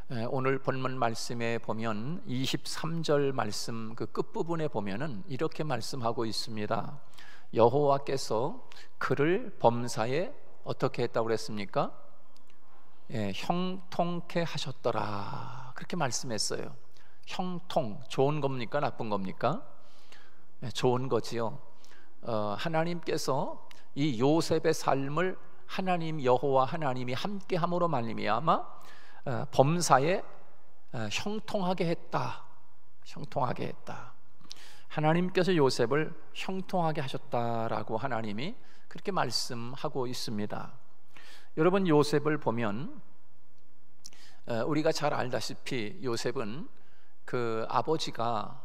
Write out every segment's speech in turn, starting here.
오늘 본문 말씀에 보면 23절 말씀 그 끝부분에 보면은 이렇게 말씀하고 있습니다. 여호와께서 그를 범사에 어떻게 했다고 그랬습니까? 형통케 하셨더라, 그렇게 말씀했어요. 형통, 좋은 겁니까? 나쁜 겁니까? 좋은 거지요. 하나님께서 이 요셉의 삶을 하나님 여호와 하나님이 함께함으로 말미암아 범사에 형통하게 했다. 형통하게 했다. 하나님께서 요셉을 형통하게 하셨다라고 하나님이 그렇게 말씀하고 있습니다. 여러분, 요셉을 보면 우리가 잘 알다시피 요셉은 그 아버지가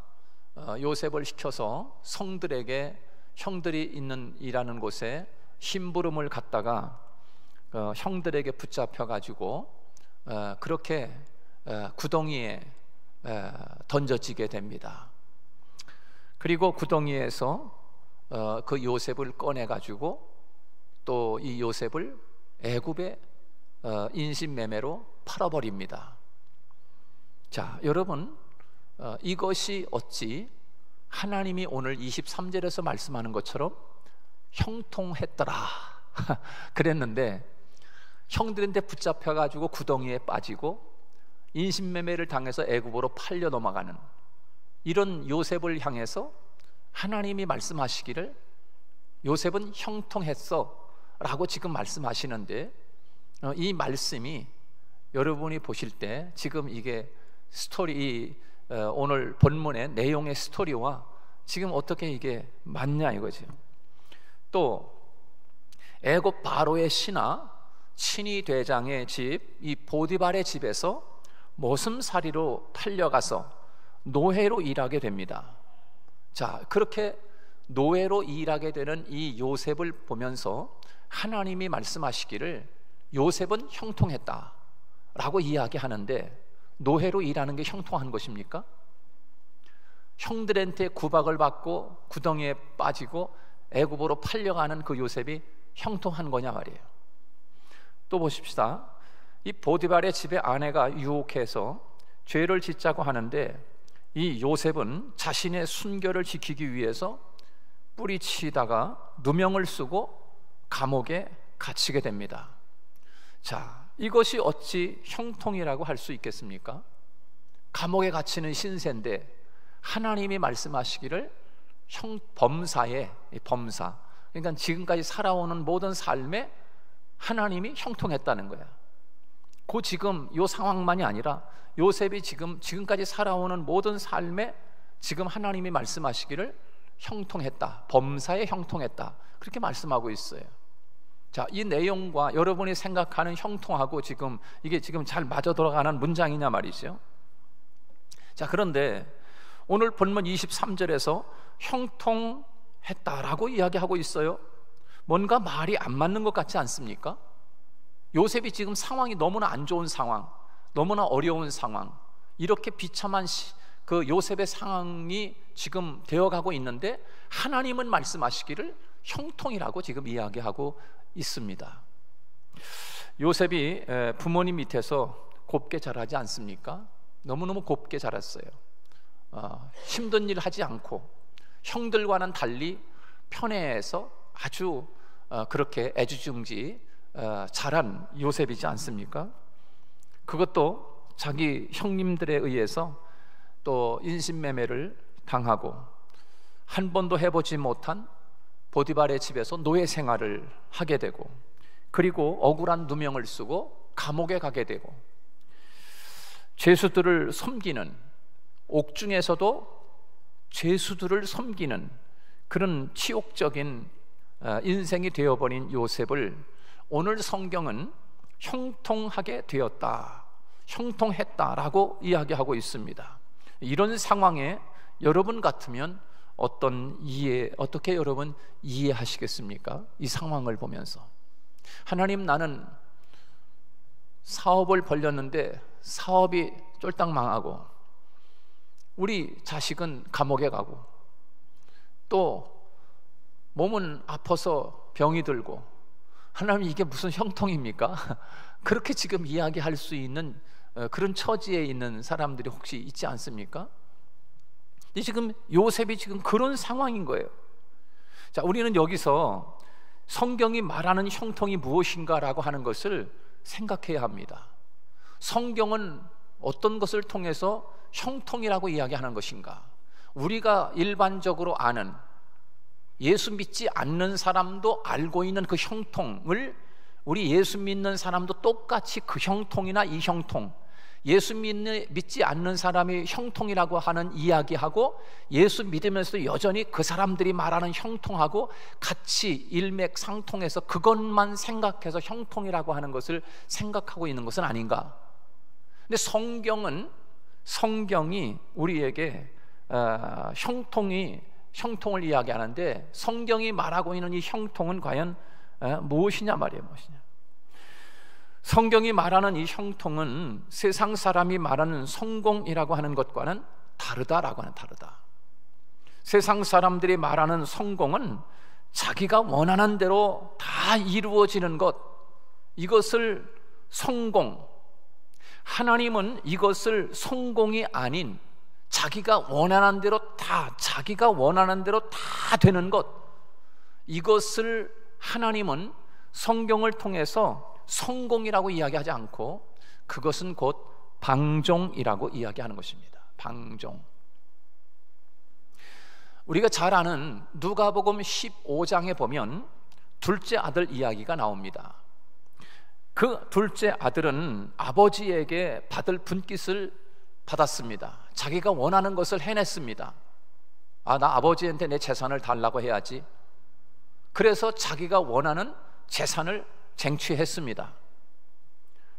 요셉을 시켜서 성들에게 형들이 있는 일하는 곳에 심부름을 갖다가 형들에게 붙잡혀 가지고 그렇게 구덩이에 던져지게 됩니다. 그리고 구덩이에서 그 요셉을 꺼내 가지고 또 이 요셉을 애굽의 인신매매로 팔아버립니다. 자, 여러분, 이것이 어찌 하나님이 오늘 23절에서 말씀하는 것처럼 형통했더라 그랬는데, 형들한테 붙잡혀가지고 구덩이에 빠지고 인신매매를 당해서 애굽으로 팔려 넘어가는 이런 요셉을 향해서 하나님이 말씀하시기를 요셉은 형통했어 라고 지금 말씀하시는데, 이 말씀이 여러분이 보실 때 지금 이게 스토리, 오늘 본문의 내용의 스토리와 지금 어떻게 이게 맞냐 이거죠. 또 애굽 바로의 신하 친위 대장의 집, 이 보디발의 집에서 머슴살이로 팔려가서 노예로 일하게 됩니다. 자, 그렇게 노예로 일하게 되는 이 요셉을 보면서 하나님이 말씀하시기를 요셉은 형통했다 라고 이야기하는데, 노예로 일하는 게 형통한 것입니까? 형들한테 구박을 받고 구덩이에 빠지고 애굽으로 팔려가는 그 요셉이 형통한 거냐 말이에요. 또 보십시다. 이 보디발의 집에 아내가 유혹해서 죄를 짓자고 하는데, 이 요셉은 자신의 순결을 지키기 위해서 뿌리치다가 누명을 쓰고 감옥에 갇히게 됩니다. 자, 이것이 어찌 형통이라고 할 수 있겠습니까? 감옥에 갇히는 신세인데 하나님이 말씀하시기를 범사에, 범사, 그러니까 지금까지 살아오는 모든 삶에 하나님이 형통했다는 거야. 그 지금 요 상황만이 아니라 요셉이 지금까지 살아오는 모든 삶에 지금 하나님이 말씀하시기를 형통했다, 범사에 형통했다, 그렇게 말씀하고 있어요. 자, 이 내용과 여러분이 생각하는 형통하고 이게 잘 맞아 돌아가는 문장이냐 말이죠. 자, 그런데 오늘 본문 23절에서 형통했다라고 이야기하고 있어요. 뭔가 말이 안 맞는 것 같지 않습니까? 요셉이 지금 상황이 너무나 안 좋은 상황, 너무나 어려운 상황, 이렇게 비참한 그 요셉의 상황이 지금 되어가고 있는데 하나님은 말씀하시기를 형통이라고 지금 이야기하고 있습니다. 요셉이 부모님 밑에서 곱게 자라지 않습니까? 너무너무 곱게 자랐어요. 힘든 일 하지 않고 형들과는 달리 편애해서 아주 그렇게 애지중지 자란 요셉이지 않습니까? 그것도 자기 형님들에 의해서 또 인신매매를 당하고 한 번도 해보지 못한 보디발의 집에서 노예 생활을 하게 되고, 그리고 억울한 누명을 쓰고 감옥에 가게 되고, 죄수들을 섬기는, 옥중에서도 죄수들을 섬기는 그런 치욕적인 인생이 되어버린 요셉을 오늘 성경은 형통하게 되었다, 형통했다라고 이야기하고 있습니다. 이런 상황에 여러분 같으면 어떻게 여러분 이해하시겠습니까? 이 상황을 보면서 하나님, 나는 사업을 벌렸는데 사업이 쫄딱 망하고 우리 자식은 감옥에 가고 또 몸은 아파서 병이 들고, 하나님 이게 무슨 형통입니까? 그렇게 지금 이야기할 수 있는 그런 처지에 있는 사람들이 혹시 있지 않습니까? 지금 요셉이 지금 그런 상황인 거예요. 자, 우리는 여기서 성경이 말하는 형통이 무엇인가라고 하는 것을 생각해야 합니다. 성경은 어떤 것을 통해서 형통이라고 이야기하는 것인가? 우리가 일반적으로 아는, 예수 믿지 않는 사람도 알고 있는 그 형통을 우리 예수 믿는 사람도 똑같이 그 형통이나 이 형통, 예수 믿지 않는 사람이 형통이라고 하는 이야기하고 예수 믿으면서도 여전히 그 사람들이 말하는 형통하고 같이 일맥상통해서 그것만 생각해서 형통이라고 하는 것을 생각하고 있는 것은 아닌가? 근데 성경이 우리에게 형통을 이야기하는데, 성경이 말하고 있는 이 형통은 과연 무엇이냐 말이에요. 무엇이냐? 성경이 말하는 이 형통은 세상 사람이 말하는 성공이라고 하는 것과는 다르다라고 하는, 다르다. 세상 사람들이 말하는 성공은 자기가 원하는 대로 다 이루어지는 것, 이것을 성공. 하나님은 이것을 성공이 아닌 자기가 원하는 대로 다 되는 것, 이것을 하나님은 성경을 통해서 성공이라고 이야기하지 않고 그것은 곧 방종이라고 이야기하는 것입니다. 방종. 우리가 잘 아는 누가복음 15장에 보면 둘째 아들 이야기가 나옵니다. 그 둘째 아들은 아버지에게 받을 분깃을 받았습니다. 자기가 원하는 것을 해냈습니다. 나 아버지한테 내 재산을 달라고 해야지. 그래서 자기가 원하는 재산을 쟁취했습니다.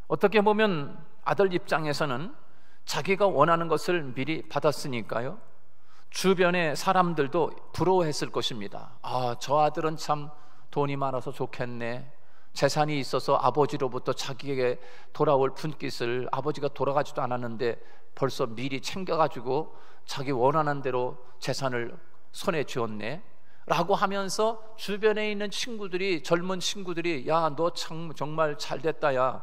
어떻게 보면 아들 입장에서는 자기가 원하는 것을 미리 받았으니까요, 주변의 사람들도 부러워했을 것입니다. 저 아들은 참 돈이 많아서 좋겠네. 재산이 있어서 아버지로부터 자기에게 돌아올 분깃을, 아버지가 돌아가지도 않았는데 벌써 미리 챙겨가지고 자기 원하는 대로 재산을 손에 쥐었네 라고 하면서 주변에 있는 친구들이, 젊은 친구들이, 야, 너 참 정말 잘됐다, 야,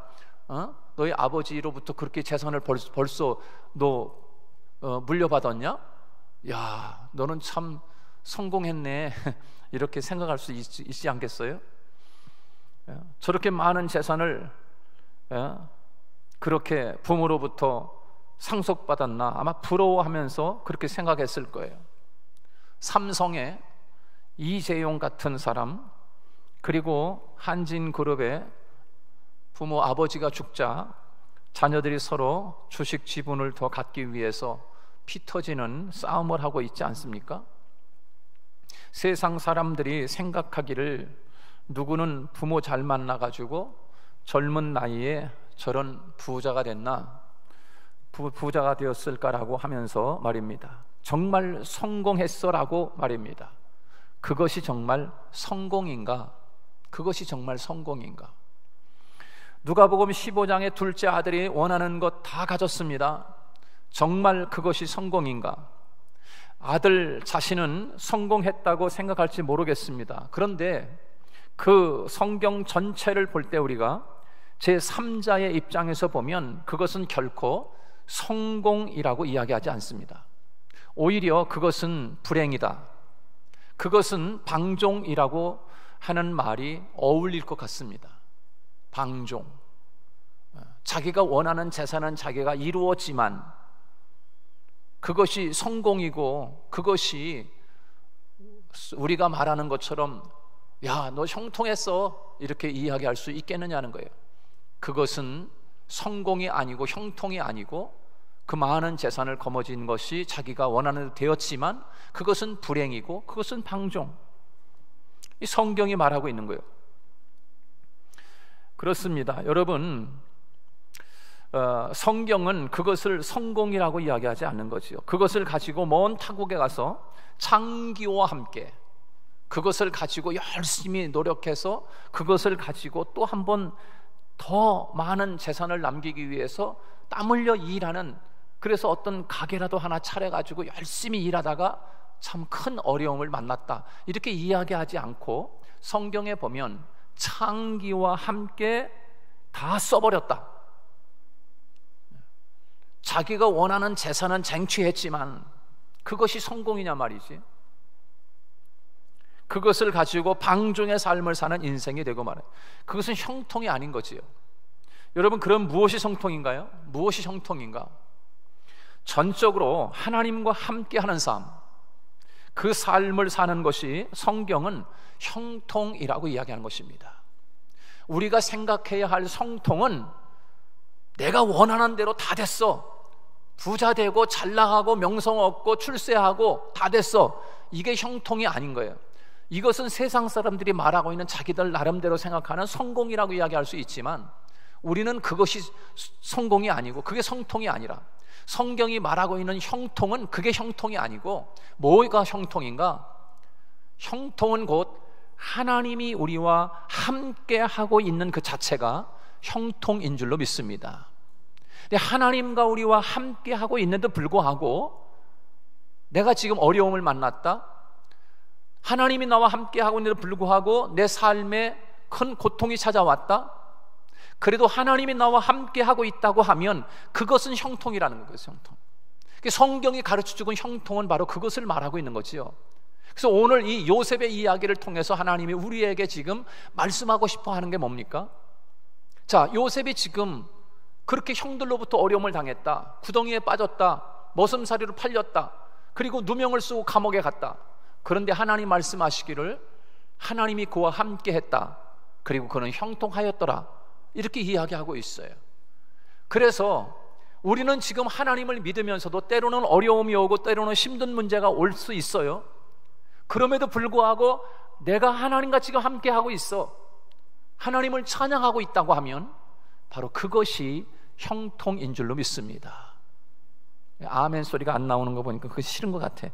너희 아버지로부터 그렇게 재산을 벌써 너 물려받았냐? 야, 너는 참 성공했네 이렇게 생각할 수 있지 않겠어요? 저렇게 많은 재산을 그렇게 부모로부터 상속받았나, 아마 부러워하면서 그렇게 생각했을 거예요. 삼성의 이재용 같은 사람, 그리고 한진그룹의 부모 아버지가 죽자 자녀들이 서로 주식 지분을 더 갖기 위해서 피 터지는 싸움을 하고 있지 않습니까? 세상 사람들이 생각하기를 누구는 부모 잘 만나가지고 젊은 나이에 저런 부자가 됐나, 부자가 되었을까라고 하면서 말입니다. 정말 성공했어라고 말입니다. 그것이 정말 성공인가? 그것이 정말 성공인가? 누가복음 15장의 둘째 아들이 원하는 것 다 가졌습니다. 정말 그것이 성공인가? 아들 자신은 성공했다고 생각할지 모르겠습니다. 그런데 그 성경 전체를 볼 때 우리가 제3자의 입장에서 보면 그것은 결코 성공이라고 이야기하지 않습니다. 오히려 그것은 불행이다, 그것은 방종이라고 하는 말이 어울릴 것 같습니다. 방종. 자기가 원하는 재산은 자기가 이루었지만 그것이 성공이고, 그것이 우리가 말하는 것처럼 야, 너 형통했어 이렇게 이야기할 수 있겠느냐는 거예요. 그것은 성공이 아니고 형통이 아니고 그 많은 재산을 거머쥔 것이 자기가 원하는 대로 되었지만 그것은 불행이고 그것은 방종. 이 성경이 말하고 있는 거예요. 그렇습니다. 여러분, 성경은 그것을 성공이라고 이야기하지 않는 거지요. 그것을 가지고 먼 타국에 가서 창기와 함께 그것을 가지고 열심히 노력해서 그것을 가지고 또 한 번 더 많은 재산을 남기기 위해서 땀 흘려 일하는, 그래서 어떤 가게라도 하나 차려가지고 열심히 일하다가 참 큰 어려움을 만났다 이렇게 이야기하지 않고 성경에 보면 창기와 함께 다 써버렸다. 자기가 원하는 재산은 쟁취했지만 그것이 성공이냐 말이지. 그것을 가지고 방종의 삶을 사는 인생이 되고 말아요. 그것은 형통이 아닌 거지요. 여러분, 그럼 무엇이 성통인가요? 무엇이 형통인가? 전적으로 하나님과 함께하는 삶, 그 삶을 사는 것이 성경은 형통이라고 이야기하는 것입니다. 우리가 생각해야 할 성통은 내가 원하는 대로 다 됐어, 부자 되고 잘 나가고 명성 얻고 출세하고 다 됐어, 이게 형통이 아닌 거예요. 이것은 세상 사람들이 말하고 있는 자기들 나름대로 생각하는 성공이라고 이야기할 수 있지만 우리는 그것이 성공이 아니고 그게 성통이 아니라, 성경이 말하고 있는 형통은 그게 형통이 아니고 뭐가 형통인가? 형통은 곧 하나님이 우리와 함께 하고 있는 그 자체가 형통인 줄로 믿습니다. 근데 하나님과 우리와 함께 하고 있는데도 불구하고 내가 지금 어려움을 만났다, 하나님이 나와 함께 하고 있는데도 불구하고 내 삶에 큰 고통이 찾아왔다, 그래도 하나님이 나와 함께 하고 있다고 하면 그것은 형통이라는 거예요. 형통. 성경이 가르쳐주고 형통은 바로 그것을 말하고 있는 거지요. 그래서 오늘 이 요셉의 이야기를 통해서 하나님이 우리에게 지금 말씀하고 싶어 하는 게 뭡니까? 자, 요셉이 지금 그렇게 형들로부터 어려움을 당했다, 구덩이에 빠졌다, 머슴살이로 팔렸다, 그리고 누명을 쓰고 감옥에 갔다. 그런데 하나님 말씀하시기를 하나님이 그와 함께 했다, 그리고 그는 형통하였더라, 이렇게 이야기하고 있어요. 그래서 우리는 지금 하나님을 믿으면서도 때로는 어려움이 오고 때로는 힘든 문제가 올 수 있어요. 그럼에도 불구하고 내가 하나님과 지금 함께 하고 있어, 하나님을 찬양하고 있다고 하면 바로 그것이 형통인 줄로 믿습니다. 아멘 소리가 안 나오는 거 보니까 그거 싫은 것 같아.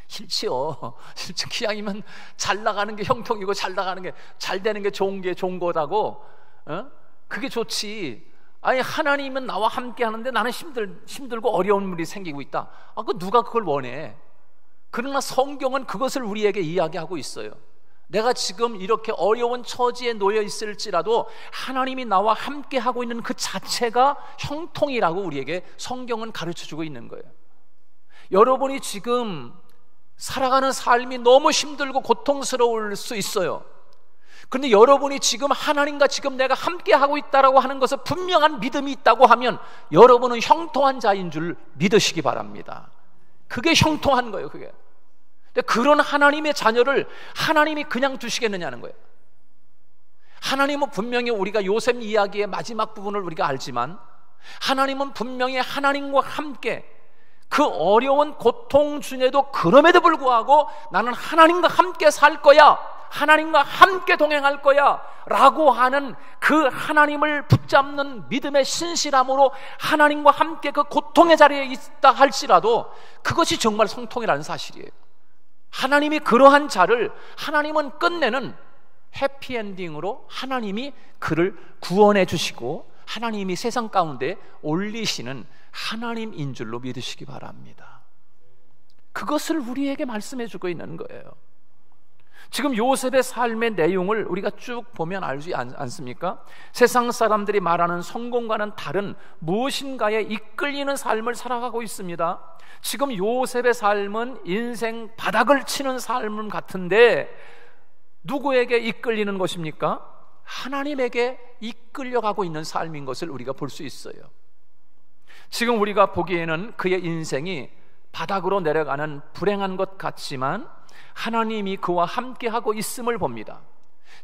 싫지요. 실제 기왕이면 잘 나가는 게 형통이고 잘 나가는 게, 잘 되는 게 좋은 거다고, 그게 좋지. 아니, 하나님은 나와 함께 하는데 나는 힘들고 어려운 일이 생기고 있다. 그 누가 그걸 원해? 그러나 성경은 그것을 우리에게 이야기하고 있어요. 내가 지금 이렇게 어려운 처지에 놓여 있을지라도 하나님이 나와 함께 하고 있는 그 자체가 형통이라고 우리에게 성경은 가르쳐주고 있는 거예요. 여러분이 지금 살아가는 삶이 너무 힘들고 고통스러울 수 있어요. 그런데 여러분이 지금 하나님과 지금 내가 함께 하고 있다라고 하는 것은 분명한 믿음이 있다고 하면 여러분은 형통한 자인 줄 믿으시기 바랍니다. 그게 형통한 거예요. 그게. 근데 그런 하나님의 자녀를 하나님이 그냥 두시겠느냐는 거예요. 하나님은 분명히, 우리가 요셉 이야기의 마지막 부분을 우리가 알지만 하나님은 분명히 하나님과 함께 그 어려운 고통 중에도 그럼에도 불구하고 나는 하나님과 함께 살 거야, 하나님과 함께 동행할 거야 라고 하는 그 하나님을 붙잡는 믿음의 신실함으로 하나님과 함께 그 고통의 자리에 있다 할지라도 그것이 정말 성통이라는 사실이에요. 하나님이 그러한 자를 하나님은 끝내는 해피엔딩으로 하나님이 그를 구원해 주시고 하나님이 세상 가운데 올리시는 하나님인 줄로 믿으시기 바랍니다. 그것을 우리에게 말씀해 주고 있는 거예요. 지금 요셉의 삶의 내용을 우리가 쭉 보면 알지 않습니까? 세상 사람들이 말하는 성공과는 다른 무엇인가에 이끌리는 삶을 살아가고 있습니다. 지금 요셉의 삶은 인생 바닥을 치는 삶 같은데 누구에게 이끌리는 것입니까? 하나님에게 이끌려가고 있는 삶인 것을 우리가 볼 수 있어요. 지금 우리가 보기에는 그의 인생이 바닥으로 내려가는 불행한 것 같지만 하나님이 그와 함께하고 있음을 봅니다.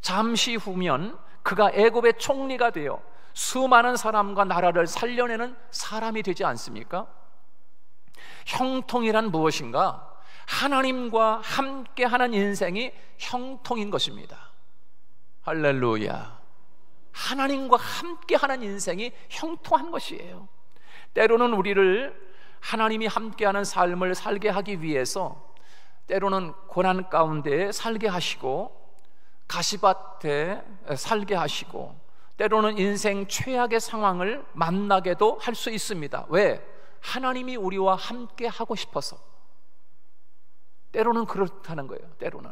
잠시 후면 그가 애굽의 총리가 되어 수많은 사람과 나라를 살려내는 사람이 되지 않습니까? 형통이란 무엇인가? 하나님과 함께하는 인생이 형통인 것입니다. 할렐루야. 하나님과 함께하는 인생이 형통한 것이에요. 때로는 우리를 하나님이 함께하는 삶을 살게 하기 위해서 때로는 고난 가운데 살게 하시고 가시밭에 살게 하시고 때로는 인생 최악의 상황을 만나게도 할 수 있습니다. 왜? 하나님이 우리와 함께 하고 싶어서. 때로는 그렇다는 거예요. 때로는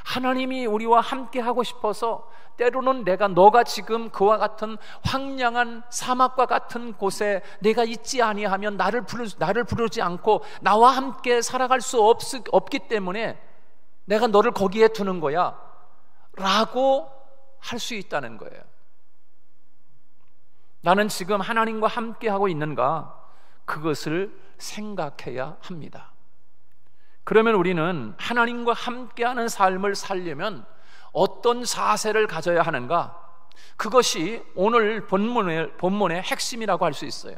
하나님이 우리와 함께 하고 싶어서 때로는 너가 지금 그와 같은 황량한 사막과 같은 곳에 내가 있지 아니하면 나를 부르지 않고 나와 함께 살아갈 수 없기 때문에 내가 너를 거기에 두는 거야 라고 할 수 있다는 거예요. 나는 지금 하나님과 함께 하고 있는가? 그것을 생각해야 합니다. 그러면 우리는 하나님과 함께하는 삶을 살려면 어떤 자세를 가져야 하는가? 그것이 오늘 본문의 핵심이라고 할 수 있어요.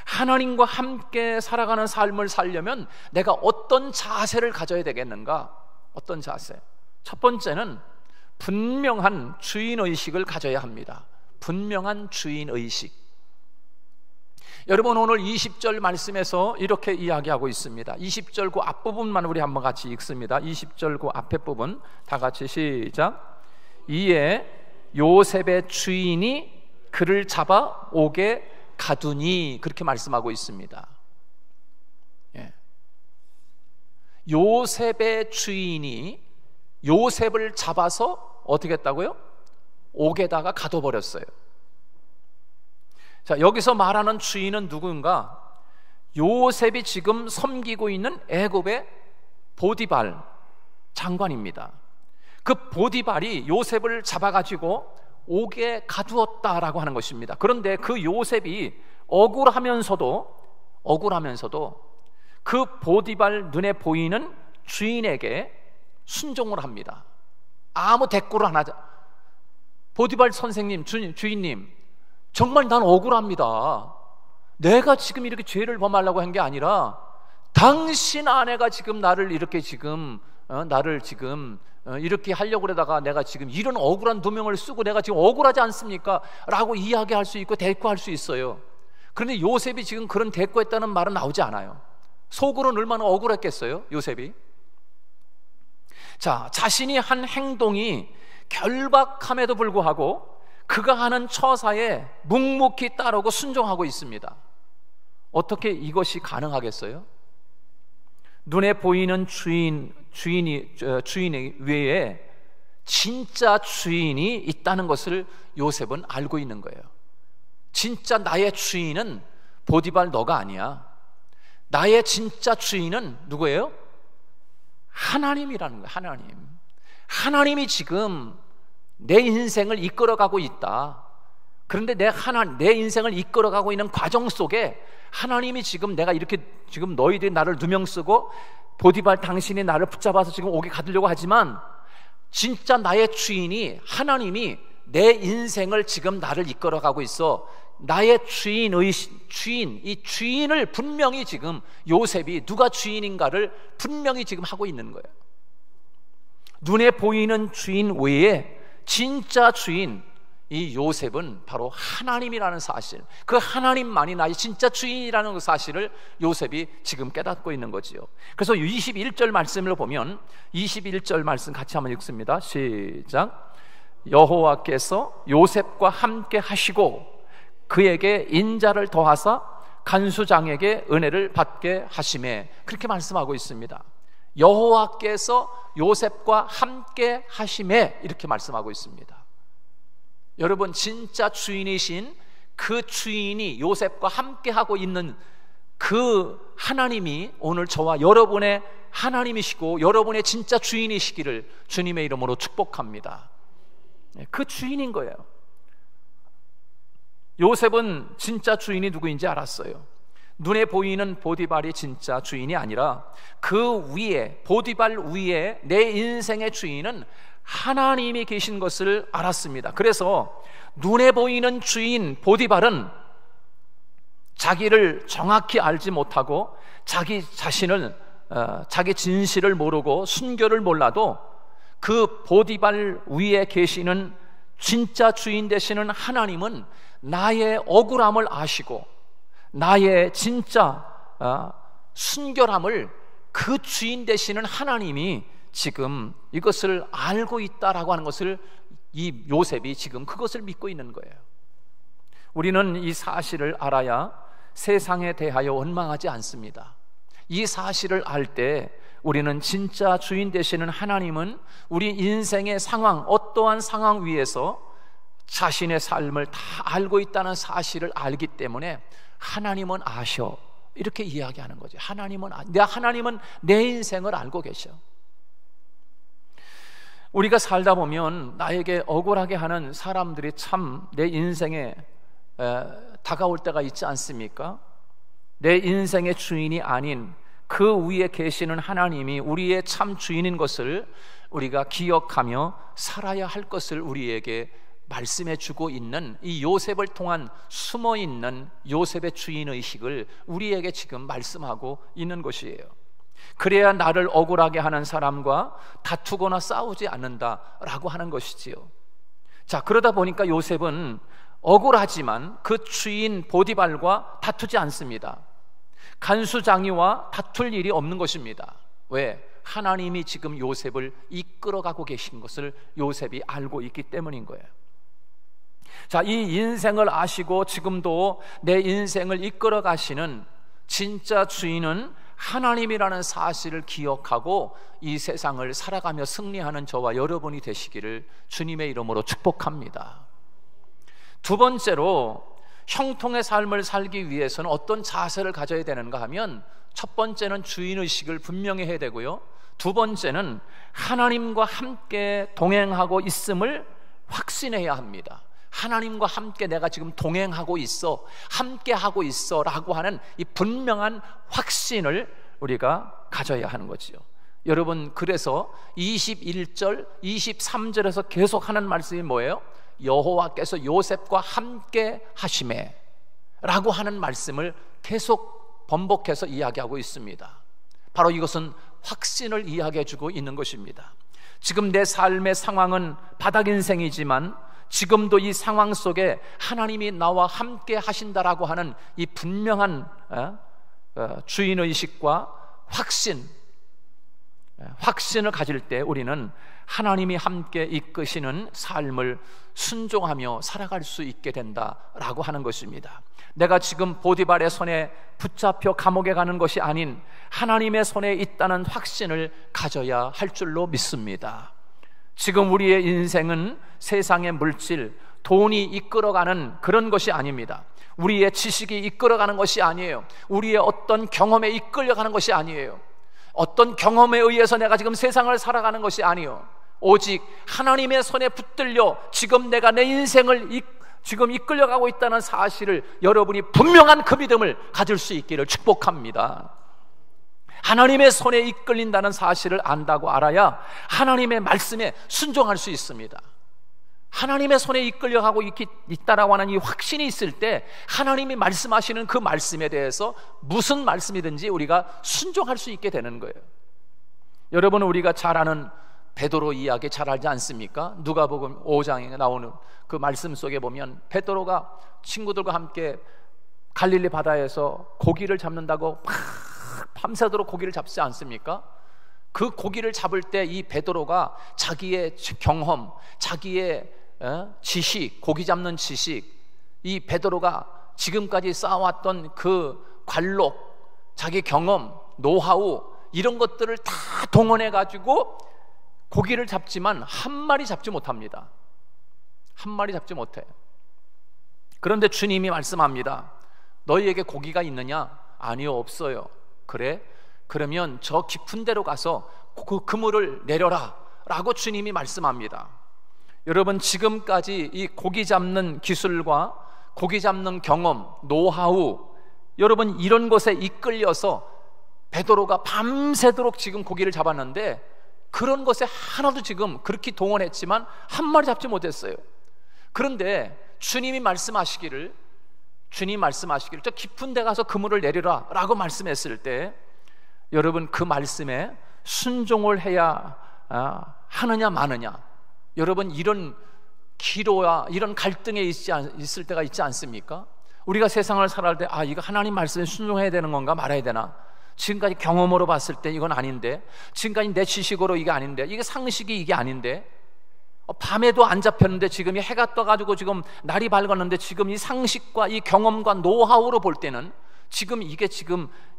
하나님과 함께 살아가는 삶을 살려면 내가 어떤 자세를 가져야 되겠는가? 어떤 자세? 첫 번째는 분명한 주인의식을 가져야 합니다. 분명한 주인의식. 여러분, 오늘 20절 말씀에서 이렇게 이야기하고 있습니다. 20절 그 앞부분만 우리 한번 같이 읽습니다. 20절 그 앞에 부분 다 같이 시작. 이에 요셉의 주인이 그를 잡아 옥에 가두니, 그렇게 말씀하고 있습니다. 예. 요셉의 주인이 요셉을 잡아서 어떻게 했다고요? 옥에다가 가둬버렸어요. 자, 여기서 말하는 주인은 누구인가? 요셉이 지금 섬기고 있는 애굽의 보디발 장관입니다. 그 보디발이 요셉을 잡아가지고 옥에 가두었다라고 하는 것입니다. 그런데 그 요셉이 억울하면서도 그 보디발 눈에 보이는 주인에게 순종을 합니다. 아무 대꾸를 안 하자. 보디발 선생님, 주인님, 정말 난 억울합니다. 내가 지금 이렇게 죄를 범하려고 한 게 아니라 당신 아내가 지금 나를 이렇게 이렇게 하려고 그러다가 내가 지금 이런 억울한 누명을 쓰고 내가 지금 억울하지 않습니까? 라고 이야기할 수 있고 대꾸할 수 있어요. 그런데 요셉이 지금 그런 대꾸했다는 말은 나오지 않아요. 속으로는 얼마나 억울했겠어요, 요셉이. 자, 자신이 한 행동이 결박함에도 불구하고 그가 하는 처사에 묵묵히 따르고 순종하고 있습니다. 어떻게 이것이 가능하겠어요? 눈에 보이는 주인이 외에 진짜 주인이 있다는 것을 요셉은 알고 있는 거예요. 진짜 나의 주인은 보디발 너가 아니야. 나의 진짜 주인은 누구예요? 하나님이라는 거예요. 하나님이 지금 내 인생을 이끌어가고 있다. 그런데 내 인생을 이끌어가고 있는 과정 속에 하나님이 지금 내가 이렇게 지금 너희들이 나를 누명 쓰고 보디발 당신이 나를 붙잡아서 지금 옥에 가두려고 하지만 진짜 나의 주인이 하나님이 내 인생을 지금 나를 이끌어가고 있어. 나의 이 주인을 분명히 지금 요셉이 누가 주인인가를 분명히 지금 하고 있는 거예요. 눈에 보이는 주인 외에 진짜 주인, 이 요셉은 바로 하나님이라는 사실, 그 하나님만이 나의 진짜 주인이라는 그 사실을 요셉이 지금 깨닫고 있는 거지요. 그래서 21절 말씀을 보면 21절 말씀 같이 한번 읽습니다. 시작. 여호와께서 요셉과 함께 하시고 그에게 인자를 더하사 간수장에게 은혜를 받게 하시매, 그렇게 말씀하고 있습니다. 여호와께서 요셉과 함께 하시매, 이렇게 말씀하고 있습니다. 여러분, 진짜 주인이신 그 주인이 요셉과 함께 하고 있는 그 하나님이 오늘 저와 여러분의 하나님이시고 여러분의 진짜 주인이시기를 주님의 이름으로 축복합니다. 그 주인인 거예요. 요셉은 진짜 주인이 누구인지 알았어요. 눈에 보이는 보디발이 진짜 주인이 아니라 그 위에, 보디발 위에 내 인생의 주인은 하나님이 계신 것을 알았습니다. 그래서 눈에 보이는 주인 보디발은 자기를 정확히 알지 못하고 자기 자신을 자기 진실을 모르고 순결을 몰라도 그 보디발 위에 계시는 진짜 주인 되시는 하나님은 나의 억울함을 아시고 나의 진짜 순결함을 그 주인 되시는 하나님이 지금 이것을 알고 있다라고 하는 것을 이 요셉이 지금 그것을 믿고 있는 거예요. 우리는 이 사실을 알아야 세상에 대하여 원망하지 않습니다. 이 사실을 알 때 우리는 진짜 주인 되시는 하나님은 우리 인생의 상황, 어떠한 상황 위에서 자신의 삶을 다 알고 있다는 사실을 알기 때문에 하나님은 아셔, 이렇게 이야기하는 거죠. 하나님은 내 인생을 알고 계셔. 우리가 살다 보면 나에게 억울하게 하는 사람들이 참 내 인생에 다가올 때가 있지 않습니까? 내 인생의 주인이 아닌 그 위에 계시는 하나님이 우리의 참 주인인 것을 우리가 기억하며 살아야 할 것을 우리에게 말씀해 주고 있는, 이 요셉을 통한 숨어 있는 요셉의 주인의식을 우리에게 지금 말씀하고 있는 것이에요. 그래야 나를 억울하게 하는 사람과 다투거나 싸우지 않는다라고 하는 것이지요. 자, 그러다 보니까 요셉은 억울하지만 그 주인 보디발과 다투지 않습니다. 간수장이와 다툴 일이 없는 것입니다. 왜? 하나님이 지금 요셉을 이끌어가고 계신 것을 요셉이 알고 있기 때문인 거예요. 자, 이 인생을 아시고 지금도 내 인생을 이끌어 가시는 진짜 주인은 하나님이라는 사실을 기억하고 이 세상을 살아가며 승리하는 저와 여러분이 되시기를 주님의 이름으로 축복합니다. 두 번째로 형통의 삶을 살기 위해서는 어떤 자세를 가져야 되는가 하면, 첫 번째는 주인의식을 분명히 해야 되고요, 두 번째는 하나님과 함께 동행하고 있음을 확신해야 합니다. 하나님과 함께 내가 지금 동행하고 있어, 함께 하고 있어 라고 하는 이 분명한 확신을 우리가 가져야 하는 거지요. 여러분, 그래서 21절, 23절에서 계속 하는 말씀이 뭐예요? 여호와께서 요셉과 함께 하심에 라고 하는 말씀을 계속 번복해서 이야기하고 있습니다. 바로 이것은 확신을 이야기해 주고 있는 것입니다. 지금 내 삶의 상황은 바닥 인생이지만 지금도 이 상황 속에 하나님이 나와 함께 하신다라고 하는 이 분명한 주인의식과 확신을 가질 때 우리는 하나님이 함께 이끄시는 삶을 순종하며 살아갈 수 있게 된다라고 하는 것입니다. 내가 지금 보디발의 손에 붙잡혀 감옥에 가는 것이 아닌 하나님의 손에 있다는 확신을 가져야 할 줄로 믿습니다. 지금 우리의 인생은 세상의 물질, 돈이 이끌어가는 그런 것이 아닙니다. 우리의 지식이 이끌어가는 것이 아니에요. 우리의 어떤 경험에 이끌려가는 것이 아니에요. 어떤 경험에 의해서 내가 지금 세상을 살아가는 것이 아니에요. 오직 하나님의 손에 붙들려 지금 내가 내 인생을 지금 이끌려가고 있다는 사실을 여러분이 분명한 그 믿음을 가질 수 있기를 축복합니다. 하나님의 손에 이끌린다는 사실을 안다고 알아야 하나님의 말씀에 순종할 수 있습니다. 하나님의 손에 이끌려가고 있다라고 하는 이 확신이 있을 때 하나님이 말씀하시는 그 말씀에 대해서 무슨 말씀이든지 우리가 순종할 수 있게 되는 거예요. 여러분, 우리가 잘 아는 베드로 이야기 잘 알지 않습니까? 누가복음 5장에 나오는 그 말씀 속에 보면 베드로가 친구들과 함께 갈릴리 바다에서 고기를 잡는다고 밤새도록 고기를 잡지 않습니까? 그 고기를 잡을 때 이 베드로가 자기의 경험, 자기의 지식, 고기 잡는 지식, 이 베드로가 지금까지 쌓아왔던 그 관록, 자기 경험, 노하우, 이런 것들을 다 동원해 가지고 고기를 잡지만 한 마리 잡지 못합니다. 한 마리 잡지 못해. 그런데 주님이 말씀합니다. 너희에게 고기가 있느냐? 아니요, 없어요. 그래? 그러면 저 깊은 데로 가서 그 그물을 내려라 라고 주님이 말씀합니다. 여러분, 지금까지 이 고기 잡는 기술과 고기 잡는 경험, 노하우, 여러분 이런 것에 이끌려서 베드로가 밤새도록 지금 고기를 잡았는데 그런 것에 하나도 지금 그렇게 동원했지만 한 마리 잡지 못했어요. 그런데 주님이 말씀하시기를 저 깊은 데 가서 그물을 내리라 라고 말씀했을 때 여러분, 그 말씀에 순종을 해야 하느냐 마느냐, 여러분 이런 기로와 이런 갈등에 있을 때가 있지 않습니까? 우리가 세상을 살아갈 때 이거 하나님 말씀에 순종해야 되는 건가 말아야 되나, 지금까지 경험으로 봤을 때 이건 아닌데, 지금까지 내 지식으로 이게 아닌데, 이게 상식이 이게 아닌데, 밤에도 안 잡혔는데 지금 해가 떠가지고 지금 날이 밝았는데 지금 이 상식과 이 경험과 노하우로 볼 때는 지금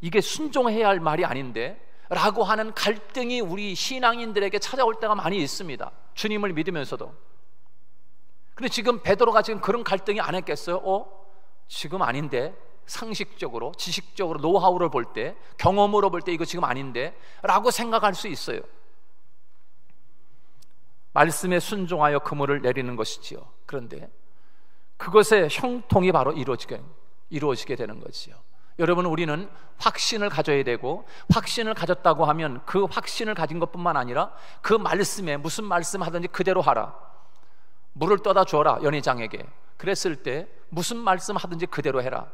이게 순종해야 할 말이 아닌데 라고 하는 갈등이 우리 신앙인들에게 찾아올 때가 많이 있습니다. 주님을 믿으면서도. 근데 지금 베드로가 지금 그런 갈등이 안 했겠어요? 지금 아닌데, 상식적으로, 지식적으로, 노하우를 볼 때, 경험으로 볼 때 이거 지금 아닌데 라고 생각할 수 있어요. 말씀에 순종하여 그물을 내리는 것이지요. 그런데 그것의 형통이 바로 이루어지게 되는 거지요. 여러분, 우리는 확신을 가져야 되고, 확신을 가졌다고 하면 그 확신을 가진 것뿐만 아니라 그 말씀에 무슨 말씀 하든지 그대로 하라. 물을 떠다 주어라, 연회장에게. 그랬을 때 무슨 말씀 하든지 그대로 해라.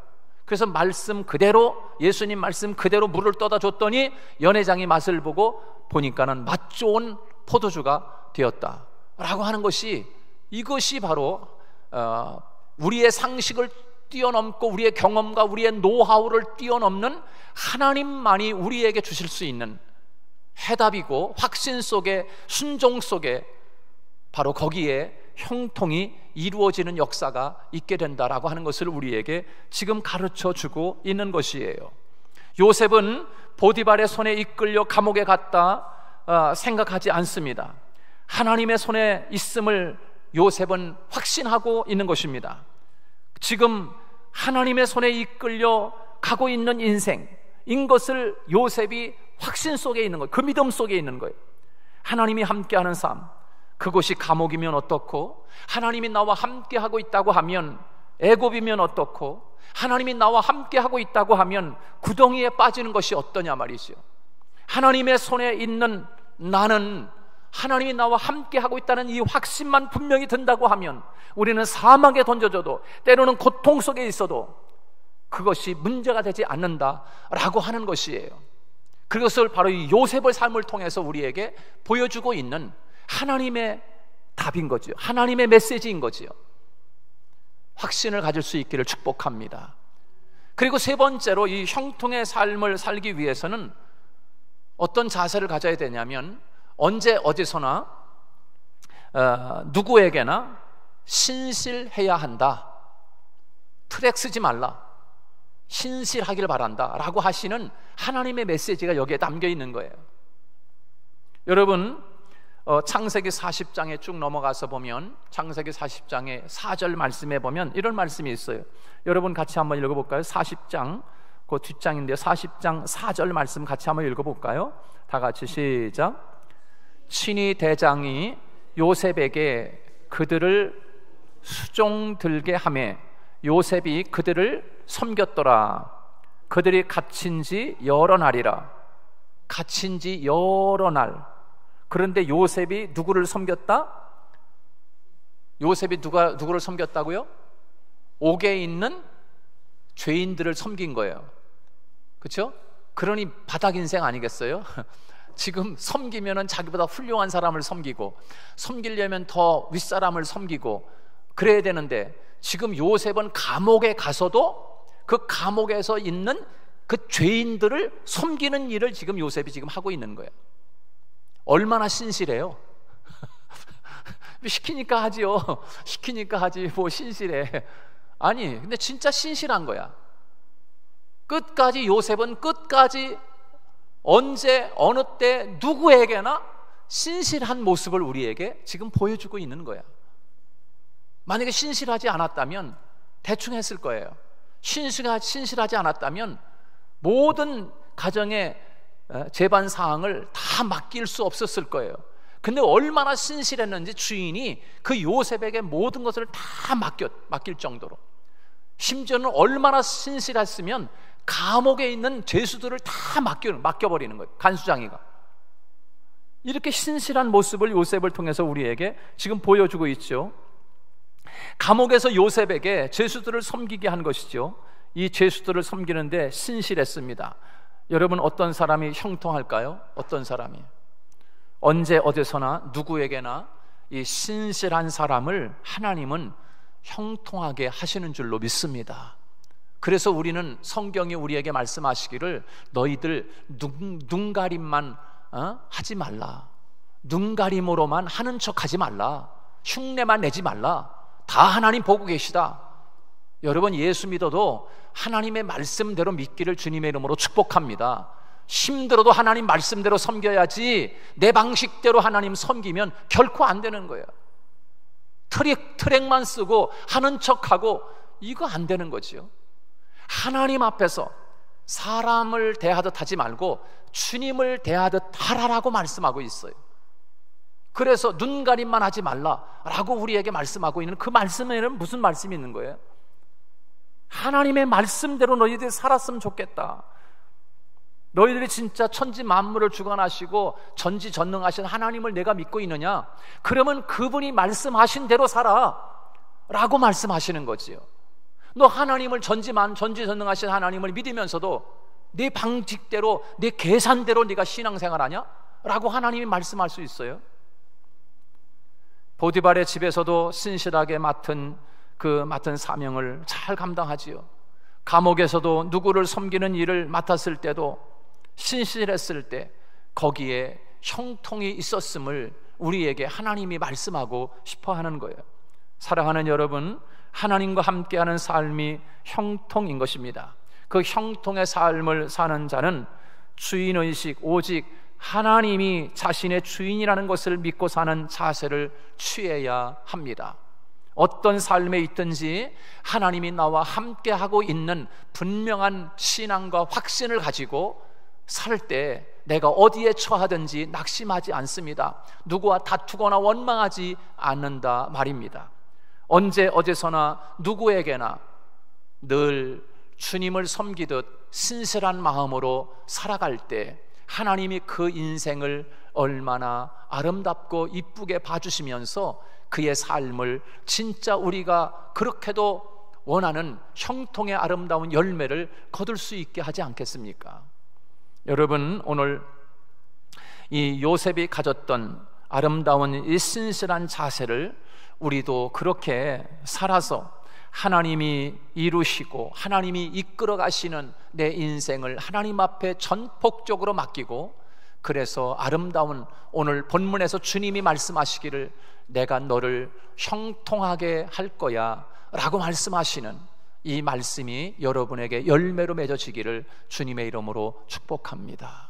그래서 말씀 그대로, 예수님 말씀 그대로 물을 떠다 줬더니 연회장이 맛을 보고 보니까는 맛 좋은 포도주가 되었다 라고 하는 것이, 이것이 바로 우리의 상식을 뛰어넘고 우리의 경험과 우리의 노하우를 뛰어넘는 하나님만이 우리에게 주실 수 있는 해답이고, 확신 속에, 순종 속에 바로 거기에 형통이 이루어지는 역사가 있게 된다라고 하는 것을 우리에게 지금 가르쳐 주고 있는 것이에요. 요셉은 보디발의 손에 이끌려 감옥에 갔다 생각하지 않습니다. 하나님의 손에 있음을 요셉은 확신하고 있는 것입니다. 지금 하나님의 손에 이끌려 가고 있는 인생인 것을 요셉이 확신 속에 있는 거예요. 그 믿음 속에 있는 거예요. 하나님이 함께하는 삶, 그것이 감옥이면 어떻고, 하나님이 나와 함께하고 있다고 하면 애굽이면 어떻고, 하나님이 나와 함께하고 있다고 하면 구덩이에 빠지는 것이 어떠냐 말이죠. 하나님의 손에 있는 나는 하나님이 나와 함께하고 있다는 이 확신만 분명히 든다고 하면 우리는 사막에 던져져도, 때로는 고통 속에 있어도 그것이 문제가 되지 않는다라고 하는 것이에요. 그것을 바로 이 요셉의 삶을 통해서 우리에게 보여주고 있는 하나님의 답인 거죠. 하나님의 메시지인 거지요. 확신을 가질 수 있기를 축복합니다. 그리고 세 번째로, 이 형통의 삶을 살기 위해서는 어떤 자세를 가져야 되냐면, 언제 어디서나 누구에게나 신실해야 한다. 트랙 쓰지 말라, 신실하기를 바란다 라고 하시는 하나님의 메시지가 여기에 담겨 있는 거예요. 여러분, 창세기 40장에 쭉 넘어가서 보면, 창세기 40장의 4절 말씀에 보면 이런 말씀이 있어요. 여러분 같이 한번 읽어볼까요? 40장, 그 뒷장인데 40장 4절 말씀 같이 한번 읽어볼까요? 다 같이 시작. 친히 대장이 요셉에게 그들을 수종들게 하매 요셉이 그들을 섬겼더라. 그들이 갇힌 지 여러 날이라. 갇힌 지 여러 날. 그런데 요셉이 누구를 섬겼다? 요셉이 누구를 섬겼다고요? 옥에 있는 죄인들을 섬긴 거예요. 그렇죠? 그러니 바닥 인생 아니겠어요? 지금 섬기면은 자기보다 훌륭한 사람을 섬기고, 섬기려면 더 윗사람을 섬기고 그래야 되는데, 지금 요셉은 감옥에 가서도 그 감옥에서 있는 그 죄인들을 섬기는 일을 지금 요셉이 지금 하고 있는 거예요. 얼마나 신실해요? 시키니까 하지요. 시키니까 하지 뭐 신실해. 아니, 근데 진짜 신실한 거야. 끝까지 요셉은 끝까지 언제 어느 때 누구에게나 신실한 모습을 우리에게 지금 보여주고 있는 거야. 만약에 신실하지 않았다면 대충 했을 거예요. 신실하지 않았다면 모든 가정의 재반 사항을 다 맡길 수 없었을 거예요. 근데 얼마나 신실했는지 주인이 그 요셉에게 모든 것을 다 맡길 정도로, 심지어는 얼마나 신실했으면 감옥에 있는 죄수들을 다 맡겨버리는 거예요. 간수장이가. 이렇게 신실한 모습을 요셉을 통해서 우리에게 지금 보여주고 있죠. 감옥에서 요셉에게 죄수들을 섬기게 한 것이죠. 이 죄수들을 섬기는데 신실했습니다. 여러분, 어떤 사람이 형통할까요? 어떤 사람이? 언제 어디서나 누구에게나 이 신실한 사람을 하나님은 형통하게 하시는 줄로 믿습니다. 그래서 우리는 성경이 우리에게 말씀하시기를 너희들 눈가림만 하지 말라, 눈가림으로만 하는 척 하지 말라, 흉내만 내지 말라, 다 하나님 보고 계시다, 여러분, 예수 믿어도 하나님의 말씀대로 믿기를 주님의 이름으로 축복합니다. 힘들어도 하나님 말씀대로 섬겨야지 내 방식대로 하나님 섬기면 결코 안 되는 거예요. 트랙만 쓰고 하는 척하고 이거 안 되는 거지요. 하나님 앞에서 사람을 대하듯 하지 말고 주님을 대하듯 하라라고 말씀하고 있어요. 그래서 눈가림만 하지 말라라고 우리에게 말씀하고 있는 그 말씀에는 무슨 말씀이 있는 거예요? 하나님의 말씀대로 너희들이 살았으면 좋겠다. 너희들이 진짜 천지 만물을 주관하시고 전지전능하신 하나님을 내가 믿고 있느냐? 그러면 그분이 말씀하신 대로 살아 라고 말씀하시는 거지요. 너 하나님을 전지전능하신 하나님을 믿으면서도 네 방식대로, 네 계산대로 네가 신앙생활하냐? 라고 하나님이 말씀할 수 있어요. 보디발의 집에서도 신실하게 맡은 사명을 잘 감당하지요. 감옥에서도 누구를 섬기는 일을 맡았을 때도 신실했을 때 거기에 형통이 있었음을 우리에게 하나님이 말씀하고 싶어 하는 거예요. 사랑하는 여러분, 하나님과 함께하는 삶이 형통인 것입니다. 그 형통의 삶을 사는 자는 주인의식, 오직 하나님이 자신의 주인이라는 것을 믿고 사는 자세를 취해야 합니다. 어떤 삶에 있든지 하나님이 나와 함께하고 있는 분명한 신앙과 확신을 가지고 살 때 내가 어디에 처하든지 낙심하지 않습니다. 누구와 다투거나 원망하지 않는다 말입니다. 언제 어디서나 누구에게나 늘 주님을 섬기듯 신실한 마음으로 살아갈 때 하나님이 그 인생을 얼마나 아름답고 이쁘게 봐주시면서 그의 삶을 진짜 우리가 그렇게도 원하는 형통의 아름다운 열매를 거둘 수 있게 하지 않겠습니까? 여러분, 오늘 이 요셉이 가졌던 아름다운 이 신실한 자세를 우리도 그렇게 살아서 하나님이 이루시고 하나님이 이끌어 가시는 내 인생을 하나님 앞에 전폭적으로 맡기고, 그래서 아름다운 오늘 본문에서 주님이 말씀하시기를 내가 너를 형통하게 할 거야 라고 말씀하시는 이 말씀이 여러분에게 열매로 맺어지기를 주님의 이름으로 축복합니다.